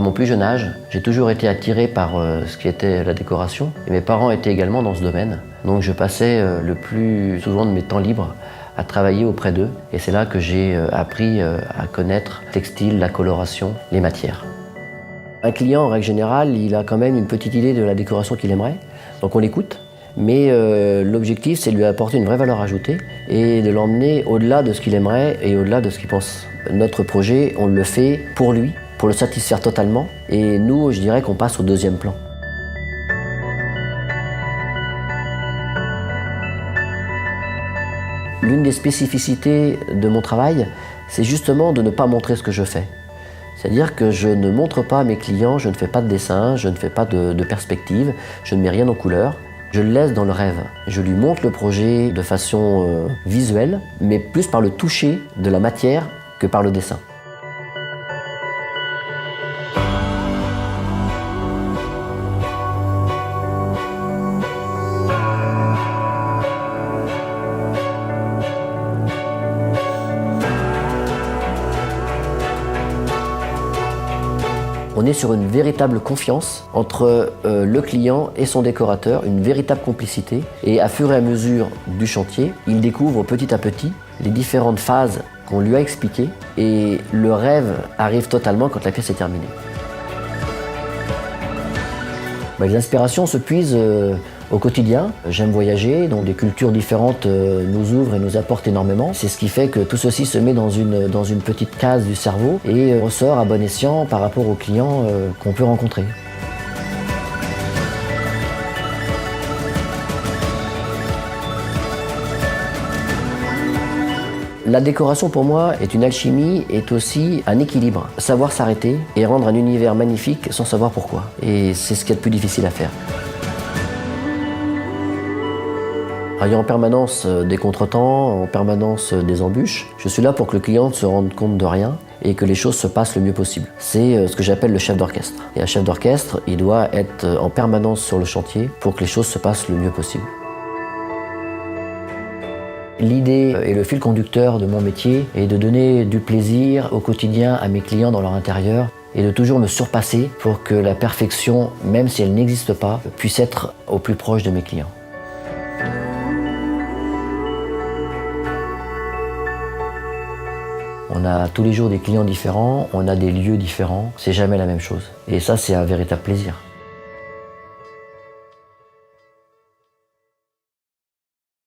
mon plus jeune âge, j'ai toujours été attiré par ce qui était la décoration. Et mes parents étaient également dans ce domaine. Donc je passais le plus souvent de mes temps libres à travailler auprès d'eux. Et c'est là que j'ai appris à connaître le textile, la coloration, les matières. Un client, en règle générale, il a quand même une petite idée de la décoration qu'il aimerait. Donc on l'écoute. Mais l'objectif, c'est de lui apporter une vraie valeur ajoutée et de l'emmener au-delà de ce qu'il aimerait et au-delà de ce qu'il pense. Notre projet, on le fait pour lui, pour le satisfaire totalement. Et nous, je dirais qu'on passe au deuxième plan. L'une des spécificités de mon travail, c'est justement de ne pas montrer ce que je fais. C'est-à-dire que je ne montre pas à mes clients, je ne fais pas de dessin, je ne fais pas de perspective, je ne mets rien en couleur. Je le laisse dans le rêve. Je lui montre le projet de façon visuelle, mais plus par le toucher de la matière que par le dessin. On est sur une véritable confiance entre le client et son décorateur, une véritable complicité. Et à fur et à mesure du chantier, il découvre petit à petit les différentes phases qu'on lui a expliquées et le rêve arrive totalement quand la pièce est terminée. Les inspirations se puisent au quotidien. J'aime voyager, donc des cultures différentes nous ouvrent et nous apportent énormément. C'est ce qui fait que tout ceci se met dans une petite case du cerveau et ressort à bon escient par rapport aux clients qu'on peut rencontrer. La décoration pour moi est une alchimie, est aussi un équilibre. Savoir s'arrêter et rendre un univers magnifique sans savoir pourquoi. Et c'est ce qui est le plus difficile à faire. Il y a en permanence des contretemps, en permanence des embûches. Je suis là pour que le client ne se rende compte de rien et que les choses se passent le mieux possible. C'est ce que j'appelle le chef d'orchestre. Et un chef d'orchestre, il doit être en permanence sur le chantier pour que les choses se passent le mieux possible. L'idée et le fil conducteur de mon métier est de donner du plaisir au quotidien à mes clients dans leur intérieur et de toujours me surpasser pour que la perfection, même si elle n'existe pas, puisse être au plus proche de mes clients. On a tous les jours des clients différents, on a des lieux différents, c'est jamais la même chose. Et ça, c'est un véritable plaisir.